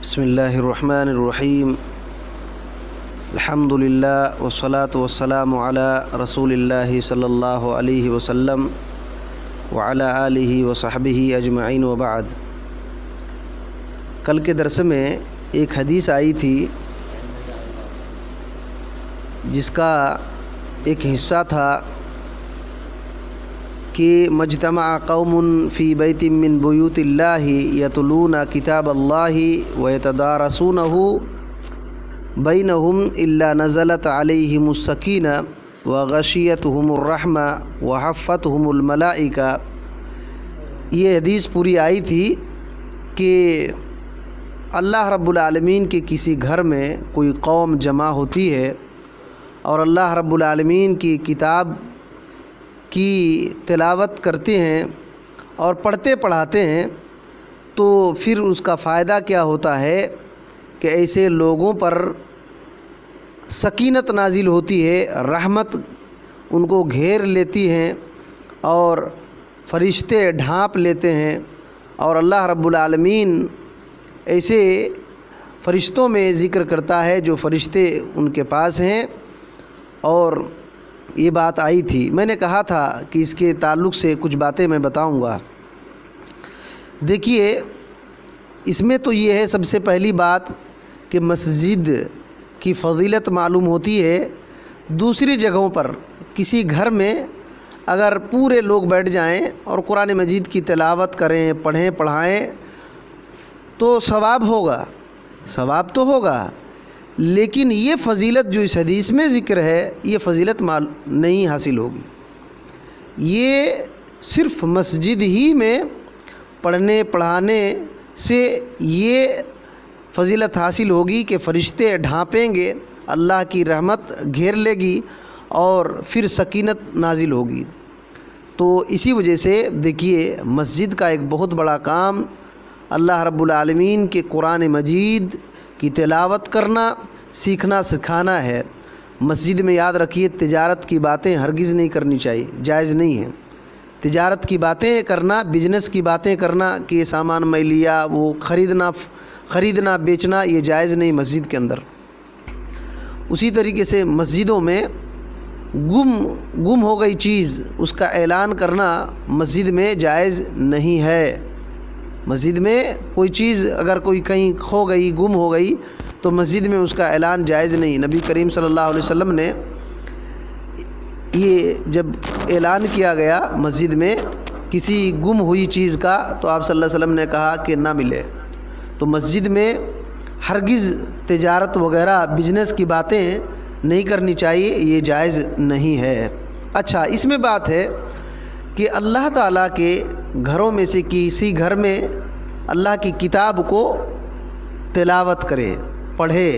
بسم اللہ الرحمن الرحیم الحمدللہ والصلاة والسلام علی رسول اللہ صلی اللہ علیہ وسلم وعلی آلہ وصحبہ اجمعین وبعد۔ کل کے درس میں ایک حدیث آئی تھی جس کا ایک حصہ تھا کہ مجتمع قوم فی بیت من بیوت اللہ یتلون کتاب اللہ ویتدارسونہ بینہم الا نزلت علیہم السکینہ وغشیتہم الرحمہ وحفتہم الملائکہ۔ یہ حدیث پوری آئی تھی کہ اللہ رب العالمین کے کسی گھر میں کوئی قوم جمع ہوتی ہے اور اللہ رب العالمین کی کتاب کی تلاوت کرتے ہیں اور پڑھتے پڑھاتے ہیں، تو پھر اس کا فائدہ کیا ہوتا ہے کہ ایسے لوگوں پر سکینت نازل ہوتی ہے، رحمت ان کو گھیر لیتی ہیں اور فرشتے ڈھانپ لیتے ہیں، اور اللہ رب العالمین ایسے فرشتوں میں ذکر کرتا ہے جو فرشتے ان کے پاس ہیں۔ اور یہ بات آئی تھی، میں نے کہا تھا کہ اس کے تعلق سے کچھ باتیں میں بتاؤں گا۔ دیکھیے، اس میں تو یہ ہے سب سے پہلی بات کہ مسجد کی فضیلت معلوم ہوتی ہے۔ دوسری جگہوں پر کسی گھر میں اگر پورے لوگ بیٹھ جائیں اور قرآن مجید کی تلاوت کریں، پڑھیں پڑھائیں تو ثواب ہوگا، ثواب تو ہوگا، لیکن یہ فضیلت جو اس حدیث میں ذکر ہے یہ فضیلت نہیں حاصل ہوگی۔ یہ صرف مسجد ہی میں پڑھنے پڑھانے سے یہ فضیلت حاصل ہوگی کہ فرشتے ڈھانپیں گے، اللہ کی رحمت گھیر لے گی اور پھر سکینت نازل ہوگی۔ تو اسی وجہ سے دیکھیے، مسجد کا ایک بہت بڑا کام اللہ رب العالمین کے قرآن مجید کی تلاوت کرنا، سیکھنا سکھانا ہے۔ مسجد میں یاد رکھیے، تجارت کی باتیں ہرگز نہیں کرنی چاہیے، جائز نہیں ہے۔ تجارت کی باتیں کرنا، بزنس کی باتیں کرنا کہ یہ سامان میں لیا، وہ خریدنا بیچنا، یہ جائز نہیں مسجد کے اندر۔ اسی طریقے سے مسجدوں میں گم ہو گئی چیز، اس کا اعلان کرنا مسجد میں جائز نہیں ہے۔ مسجد میں کوئی چیز اگر کوئی کہیں کھو گئی، گم ہو گئی، تو مسجد میں اس کا اعلان جائز نہیں۔ نبی کریم صلی اللہ علیہ وسلم نے یہ جب اعلان کیا گیا مسجد میں کسی گم ہوئی چیز کا، تو آپ صلی اللہ علیہ وسلم نے کہا کہ نہ ملے۔ تو مسجد میں ہرگز تجارت وغیرہ بزنس کی باتیں نہیں کرنی چاہیے، یہ جائز نہیں ہے۔ اچھا، اس میں بات ہے کہ اللہ تعالیٰ کے گھروں میں سے کسی گھر میں اللہ کی کتاب کو تلاوت کرے، پڑھے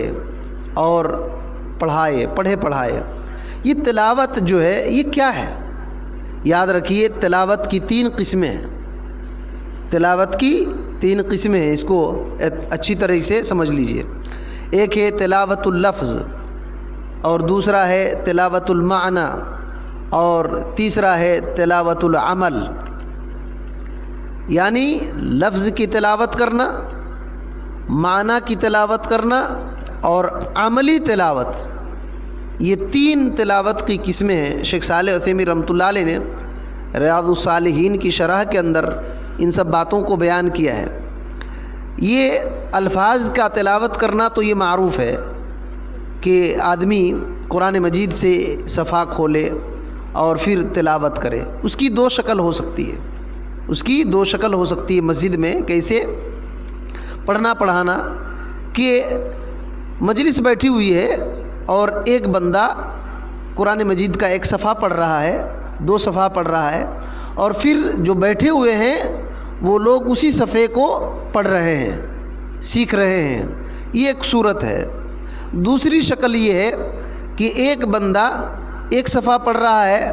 اور پڑھائے۔ یہ تلاوت جو ہے یہ کیا ہے؟ یاد رکھیے، تلاوت کی 3 قسمیں ہیں۔ تلاوت کی 3 قسمیں ہیں، اس کو اچھی طرح سے سمجھ لیجئے۔ ایک ہے تلاوت اللفظ، اور دوسرا ہے تلاوت المعنی، اور تیسرا ہے تلاوت العمل۔ یعنی لفظ کی تلاوت کرنا، معنی کی تلاوت کرنا اور عملی تلاوت، یہ 3 تلاوت کی قسمیں ہیں۔ شیخ صالح عثیمین رحمۃ اللہ علیہ نے ریاض الصالحین کی شرح کے اندر ان سب باتوں کو بیان کیا ہے۔ یہ الفاظ کا تلاوت کرنا تو یہ معروف ہے کہ آدمی قرآن مجید سے صفحہ کھولے اور پھر تلاوت کرے۔ اس کی 2 شکل ہو سکتی ہے، مسجد میں کیسے پڑھنا پڑھانا کہ مجلس بیٹھی ہوئی ہے اور ایک بندہ قرآن مجید کا 1 صفحہ پڑھ رہا ہے، 2 صفحہ پڑھ رہا ہے، اور پھر جو بیٹھے ہوئے ہیں وہ لوگ اسی صفحے کو پڑھ رہے ہیں، سیکھ رہے ہیں۔ یہ ایک صورت ہے۔ دوسری شکل یہ ہے کہ ایک بندہ 1 صفحہ پڑھ رہا ہے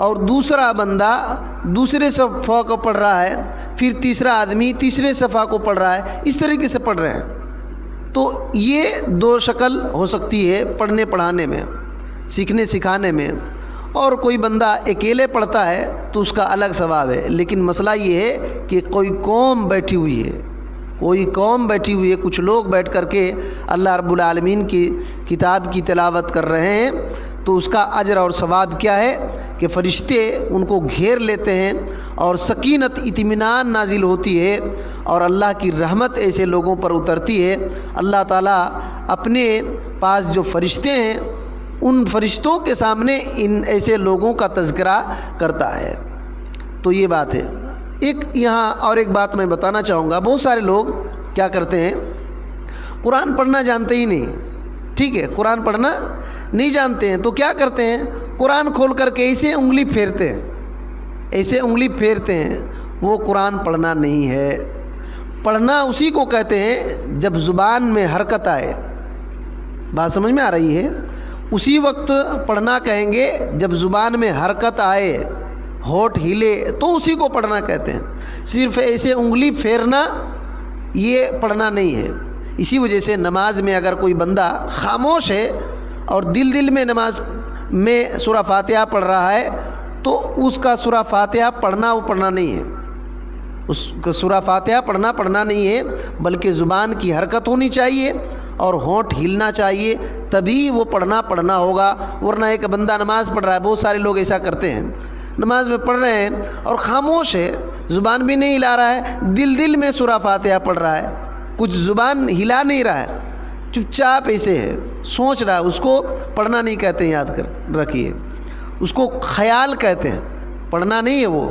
اور دوسرا بندہ دوسرے صفحہ کو پڑھ رہا ہے، پھر تیسرا آدمی تیسرے صفحہ کو پڑھ رہا ہے، اس طریقے سے پڑھ رہے ہیں۔ تو یہ 2 شکل ہو سکتی ہے پڑھنے پڑھانے میں، سیکھنے سکھانے میں۔ اور کوئی بندہ اکیلے پڑھتا ہے تو اس کا الگ ثواب ہے، لیکن مسئلہ یہ ہے کہ کوئی قوم بیٹھی ہوئی ہے، کوئی قوم بیٹھی ہوئی ہے، کچھ لوگ بیٹھ کر کے اللہ رب العالمین کی کتاب کی تلاوت کر رہے ہیں، تو اس کا اجر اور ثواب کیا ہے کہ فرشتے ان کو گھیر لیتے ہیں اور سکینت اطمینان نازل ہوتی ہے اور اللہ کی رحمت ایسے لوگوں پر اترتی ہے۔ اللہ تعالیٰ اپنے پاس جو فرشتے ہیں ان فرشتوں کے سامنے ان ایسے لوگوں کا تذکرہ کرتا ہے۔ تو یہ بات ہے۔ ایک یہاں اور ایک بات میں بتانا چاہوں گا، بہت سارے لوگ کیا کرتے ہیں، قرآن پڑھنا جانتے ہی نہیں، ٹھیک ہے، قرآن پڑھنا نہیں جانتے ہیں تو کیا کرتے ہیں، قرآن کھول کر کے ایسے انگلی پھیرتے ہیں، ایسے انگلی پھیرتے ہیں۔ وہ قرآن پڑھنا نہیں ہے۔ پڑھنا اسی کو کہتے ہیں جب زبان میں حرکت آئے۔ بات سمجھ میں آ رہی ہے؟ اسی وقت پڑھنا کہیں گے جب زبان میں حرکت آئے، ہونٹ ہلے، تو اسی کو پڑھنا کہتے ہیں۔ صرف ایسے انگلی پھیرنا یہ پڑھنا نہیں ہے۔ اسی وجہ سے نماز میں اگر کوئی بندہ خاموش ہے اور دل میں نماز میں سورہ فاتحہ پڑھ رہا ہے تو اس کا سورہ فاتحہ پڑھنا نہیں ہے، اس کا سورہ فاتحہ پڑھنا نہیں ہے، بلکہ زبان کی حرکت ہونی چاہیے اور ہونٹ ہلنا چاہیے، تبھی وہ پڑھنا ہوگا۔ ورنہ ایک بندہ نماز پڑھ رہا ہے، بہت سارے لوگ ایسا کرتے ہیں، نماز میں پڑھ رہے ہیں اور خاموش ہے، زبان بھی نہیں ہلا رہا ہے، دل میں سورہ فاتحہ پڑھ رہا ہے، کچھ زبان ہلا نہیں رہا ہے، چپ چاپ ایسے ہے، سوچ رہا ہے، اس کو پڑھنا نہیں کہتے ہیں، یاد کر رکھیے، اس کو خیال کہتے ہیں، پڑھنا نہیں ہے وہ۔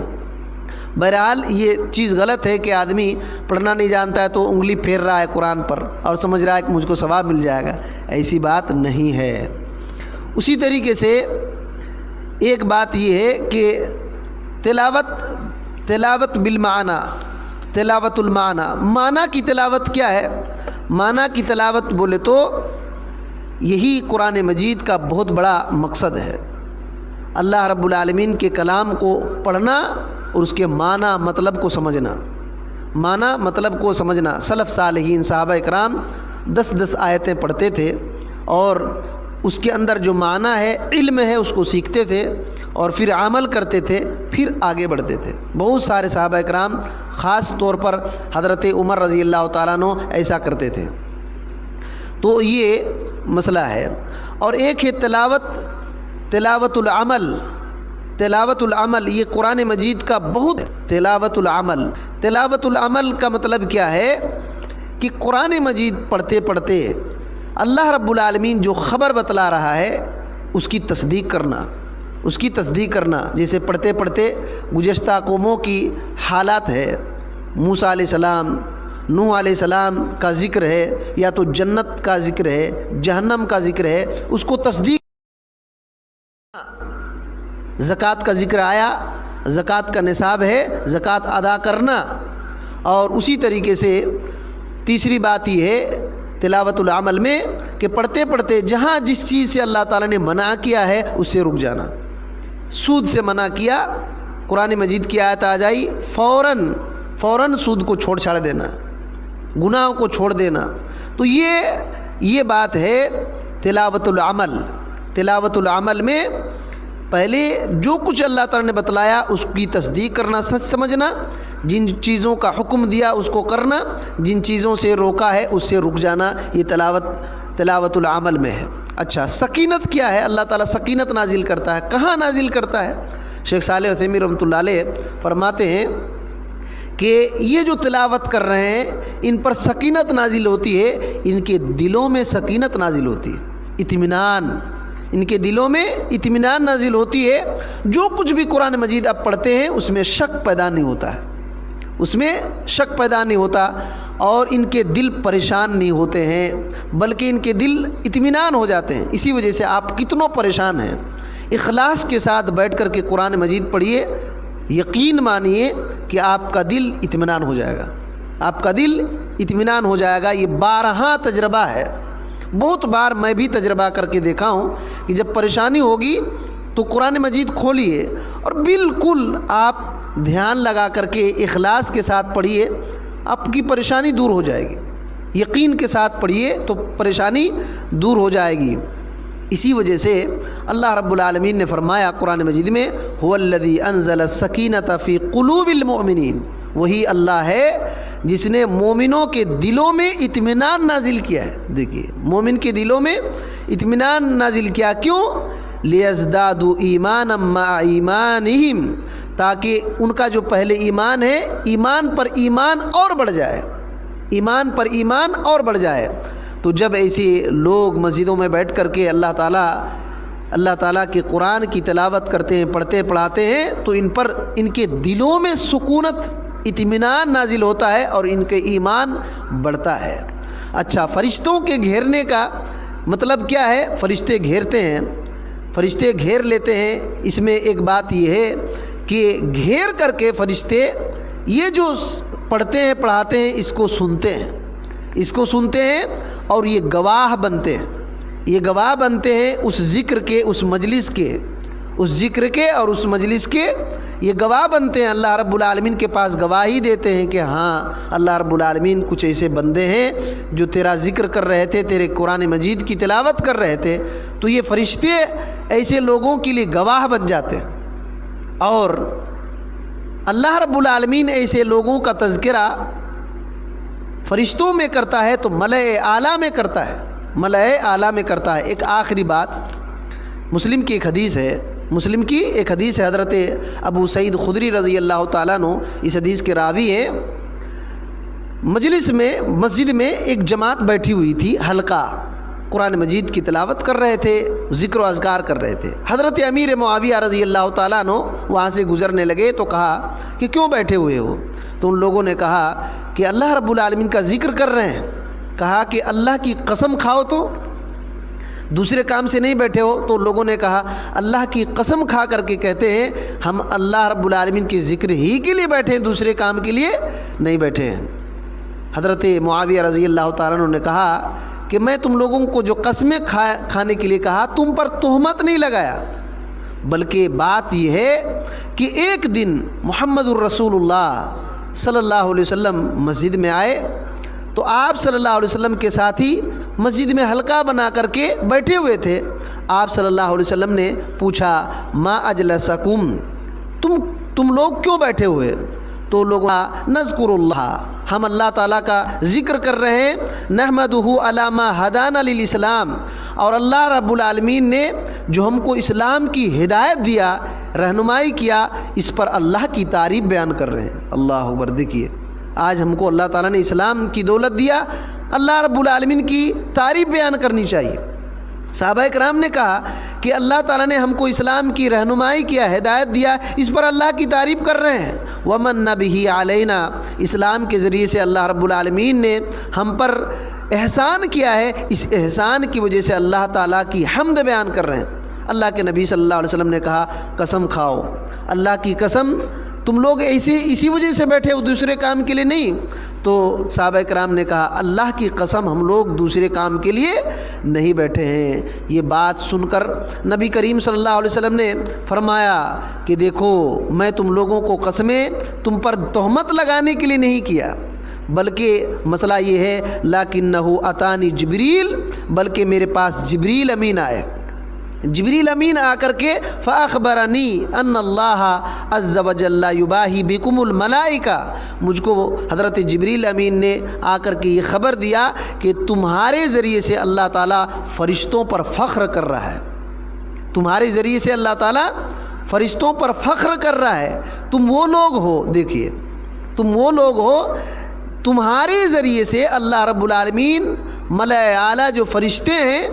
بہرحال یہ چیز غلط ہے کہ آدمی پڑھنا نہیں جانتا ہے تو انگلی پھیر رہا ہے قرآن پر اور سمجھ رہا ہے کہ مجھ کو ثواب مل جائے گا، ایسی بات نہیں ہے۔ اسی طریقے سے ایک بات یہ ہے کہ تلاوت بالمعنی، تلاوت المعنی، معنی کی تلاوت کیا ہے؟ معنی کی تلاوت بولے تو یہی قرآن مجید کا بہت بڑا مقصد ہے، اللہ رب العالمین کے کلام کو پڑھنا اور اس کے معنی مطلب کو سمجھنا، معنی مطلب کو سمجھنا۔ سلف صالحین صحابہ اکرام 10 آیتیں پڑھتے تھے اور اس کے اندر جو معنی ہے، علم ہے، اس کو سیکھتے تھے اور پھر عمل کرتے تھے، پھر آگے بڑھتے تھے۔ بہت سارے صحابہ اکرام، خاص طور پر حضرت عمر رضی اللہ تعالیٰ عنہ ایسا کرتے تھے۔ تو یہ مسئلہ ہے۔ اور ایک ہے تلاوت العمل، تلاوت العمل، یہ قرآن مجید کا بہت تلاوت العمل۔ تلاوت العمل کا مطلب کیا ہے کہ قرآن مجید پڑھتے پڑھتے اللہ رب العالمین جو خبر بتلا رہا ہے اس کی تصدیق کرنا، اس کی تصدیق کرنا۔ جیسے پڑھتے پڑھتے گزشتہ قوموں کی حالات ہے، موسیٰ علیہ السلام، نوح علیہ السلام کا ذکر ہے، یا تو جنت کا ذکر ہے، جہنم کا ذکر ہے، اس کو تصدیق۔ زکوٰۃ کا ذکر آیا، زکوٰۃ کا نصاب ہے، زکوٰۃ ادا کرنا۔ اور اسی طریقے سے تیسری بات یہ ہے تلاوت العمل میں کہ پڑھتے پڑھتے جہاں جس چیز سے اللہ تعالیٰ نے منع کیا ہے اس سے رک جانا۔ سود سے منع کیا، قرآن مجید کی آیت آ جائی، فوراً سود کو چھوڑ چھاڑ دینا، گناہوں کو چھوڑ دینا۔ تو یہ بات ہے تلاوت العمل۔ تلاوت العمل میں پہلے جو کچھ اللہ تعالیٰ نے بتلایا اس کی تصدیق کرنا، سچ سمجھنا، جن چیزوں کا حکم دیا اس کو کرنا، جن چیزوں سے روکا ہے اس سے رک جانا، یہ تلاوت العمل میں ہے۔ اچھا، سکینت کیا ہے؟ اللہ تعالیٰ سکینت نازل کرتا ہے، کہاں نازل کرتا ہے؟ شیخ صالح عثیمین رحمۃ اللہ علیہ فرماتے ہیں کہ یہ جو تلاوت کر رہے ہیں ان پر سکینت نازل ہوتی ہے، ان کے دلوں میں سکینت نازل ہوتی ہے، اطمینان، ان کے دلوں میں اطمینان نازل ہوتی ہے۔ جو کچھ بھی قرآن مجید اب پڑھتے ہیں اس میں شک پیدا نہیں ہوتا ہے، اس میں شک پیدا نہیں ہوتا، اور ان کے دل پریشان نہیں ہوتے ہیں بلکہ ان کے دل اطمینان ہو جاتے ہیں۔ اسی وجہ سے آپ کتنوں پریشان ہیں، اخلاص کے ساتھ بیٹھ کر کے قرآن مجید پڑھیے، یقین مانیے کہ آپ کا دل اطمینان ہو جائے گا، آپ کا دل اطمینان ہو جائے گا۔ یہ بارہا تجربہ ہے، بہت بار میں بھی تجربہ کر کے دیکھا ہوں کہ جب پریشانی ہوگی تو قرآن مجید کھولیے اور بالکل آپ دھیان لگا کر کے اخلاص کے ساتھ پڑھیے، آپ کی پریشانی دور ہو جائے گی۔ یقین کے ساتھ پڑھیے تو پریشانی دور ہو جائے گی۔ اسی وجہ سے اللہ رب العالمین نے فرمایا قرآن مجید میں، هو الذی انزل السکینۃ فی قلوب المؤمنین وہی اللہ ہے جس نے مومنوں کے دلوں میں اطمینان نازل کیا ہے. دیکھیے مومن کے دلوں میں اطمینان نازل کیا. کیوں؟ لیزدادوا ایمانا مع ایمانہم، تاکہ ان کا جو پہلے ایمان ہے ایمان پر ایمان اور بڑھ جائے، ایمان پر ایمان اور بڑھ جائے. تو جب ایسے لوگ مسجدوں میں بیٹھ کر کے اللہ تعالیٰ کے قرآن کی تلاوت کرتے ہیں، پڑھتے پڑھاتے ہیں، تو ان کے دلوں میں سکونت اطمینان نازل ہوتا ہے اور ان کے ایمان بڑھتا ہے. اچھا، فرشتوں کے گھیرنے کا مطلب کیا ہے؟ فرشتے گھیرتے ہیں، فرشتے گھیر لیتے ہیں. اس میں ایک بات یہ ہے کہ گھیر کر کے فرشتے یہ جو پڑھتے ہیں پڑھاتے ہیں اس کو سنتے ہیں اور یہ گواہ بنتے ہیں. یہ گواہ بنتے ہیں اس ذکر کے، اس مجلس کے، اس ذکر کے اور اس مجلس کے. یہ گواہ بنتے ہیں، اللہ رب العالمین کے پاس گواہی دیتے ہیں کہ ہاں اللہ رب العالمین کچھ ایسے بندے ہیں جو تیرا ذکر کر رہے تھے، تیرے قرآن مجید کی تلاوت کر رہے تھے. تو یہ فرشتے ایسے لوگوں کے لیے گواہ بن جاتے ہیں. اور اللہ رب العالمین ایسے لوگوں کا تذکرہ فرشتوں میں کرتا ہے تو ملائے اعلیٰ میں کرتا ہے، ملائے اعلیٰ میں کرتا ہے. ایک آخری بات، مسلم کی ایک حدیث ہے، حضرت ابو سعید خدری رضی اللہ تعالیٰ عنہ اس حدیث کے راوی ہیں. مسجد میں ایک جماعت بیٹھی ہوئی تھی، حلقہ قرآن مجید کی تلاوت کر رہے تھے، ذکر و اذکار کر رہے تھے. حضرت امیر معاویہ رضی اللہ تعالیٰ عنہ وہاں سے گزرنے لگے تو کہا کہ کیوں بیٹھے ہوئے ہو؟ تو ان لوگوں نے کہا کہ اللہ رب العالمین کا ذکر کر رہے ہیں. کہا کہ اللہ کی قسم کھاؤ، تو دوسرے کام سے نہیں بیٹھے ہو؟ تو لوگوں نے کہا اللہ کی قسم کھا کر کے کہتے ہیں ہم اللہ رب العالمین کے ذکر ہی کے لیے بیٹھے ہیں، دوسرے کام کے لیے نہیں بیٹھے ہیں. حضرت معاویہ رضی اللہ تعالیٰ عنہ نے کہا کہ میں تم لوگوں کو جو قسمیں کھانے کے لیے کہا تم پر تہمت نہیں لگایا، بلکہ بات یہ ہے کہ ایک دن محمد الرسول اللہ صلی اللہ علیہ وسلم مسجد میں آئے تو آپ صلی اللہ علیہ وسلم کے ساتھی مسجد میں حلقہ بنا کر کے بیٹھے ہوئے تھے. آپ صلی اللہ علیہ وسلم نے پوچھا ما اجلسکم، تم لوگ کیوں بیٹھے ہوئے؟ تو لوگ نذکر اللہ، ہم اللہ تعالیٰ کا ذکر کر رہے ہیں، نحمدہ علی ما ہدانا للاسلام، اور اللہ رب العالمین نے جو ہم کو اسلام کی ہدایت دیا، رہنمائی کیا، اس پر اللہ کی تعریف بیان کر رہے ہیں. اللہ اکبر. دیکھیے آج ہم کو اللہ تعالیٰ نے اسلام کی دولت دیا، اللہ رب العالمین کی تعریف بیان کرنی چاہیے. صحابہ کرام نے کہا کہ اللہ تعالیٰ نے ہم کو اسلام کی رہنمائی کیا، ہدایت دیا، اس پر اللہ کی تعریف کر رہے ہیں. وَمَنَّ بِهِ عَلَيْنَا، اسلام کے ذریعے سے اللہ رب العالمین نے ہم پر احسان کیا ہے، اس احسان کی وجہ سے اللہ تعالیٰ کی حمد بیان کر رہے ہیں. اللہ کے نبی صلی اللہ علیہ وسلم نے کہا قسم کھاؤ، اللہ کی قسم تم لوگ اسی وجہ سے بیٹھے ہو، دوسرے کام کے لیے نہیں. تو صحابہ کرام نے کہا اللہ کی قسم ہم لوگ دوسرے کام کے لیے نہیں بیٹھے ہیں. یہ بات سن کر نبی کریم صلی اللہ علیہ وسلم نے فرمایا کہ دیکھو میں تم لوگوں کو قسمیں تم پر تہمت لگانے کے لیے نہیں کیا، بلکہ مسئلہ یہ ہے لکنہ اتانی جبریل، بلکہ میرے پاس جبریل امین آئے. جبریل امین آ کر کے فاخبرنی ان اللہ عز وجل یباہی بکم الملائکہ، مجھ کو حضرت جبریل امین نے آ کر کے یہ خبر دیا کہ تمہارے ذریعے سے اللہ تعالیٰ فرشتوں پر فخر کر رہا ہے، تمہارے ذریعے سے اللہ تعالیٰ فرشتوں پر فخر کر رہا ہے. تم وہ لوگ ہو، دیکھیے تم وہ لوگ ہو، تمہارے ذریعے سے اللہ رب العالمین ملائے اعلیٰ جو فرشتے ہیں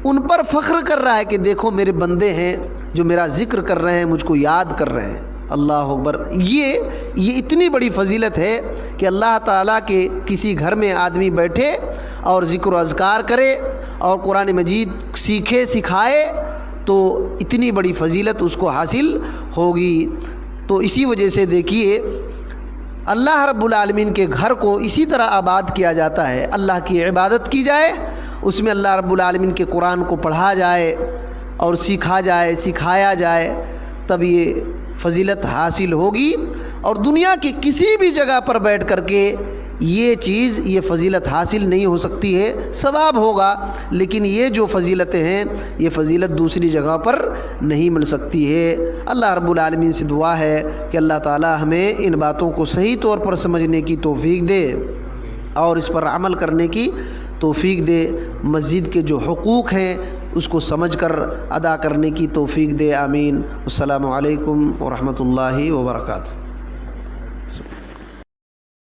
ان پر فخر کر رہا ہے کہ دیکھو میرے بندے ہیں جو میرا ذکر کر رہے ہیں، مجھ کو یاد کر رہے ہیں. اللہ اکبر. یہ اتنی بڑی فضیلت ہے کہ اللہ تعالیٰ کے کسی گھر میں آدمی بیٹھے اور ذکر و اذکار کرے اور قرآن مجید سیکھے سکھائے تو اتنی بڑی فضیلت اس کو حاصل ہوگی. تو اسی وجہ سے دیکھیے اللہ رب العالمین کے گھر کو اسی طرح آباد کیا جاتا ہے، اللہ کی عبادت کی جائے، اس میں اللہ رب العالمین کے قرآن کو پڑھا جائے اور سیکھا جائے، سکھایا جائے، تب یہ فضیلت حاصل ہوگی. اور دنیا کی کسی بھی جگہ پر بیٹھ کر کے یہ چیز یہ فضیلت حاصل نہیں ہو سکتی ہے، ثواب ہوگا لیکن یہ جو فضیلتیں ہیں یہ فضیلت دوسری جگہ پر نہیں مل سکتی ہے۔ اللہ رب العالمین سے دعا ہے کہ اللہ تعالی ہمیں ان باتوں کو صحیح طور پر سمجھنے کی توفیق دے اور اس پر عمل کرنے کی توفیق دے، مسجد کے جو حقوق ہیں اس کو سمجھ کر ادا کرنے کی توفیق دے، آمین۔ السلام علیکم ورحمۃ اللہ وبرکاتہ۔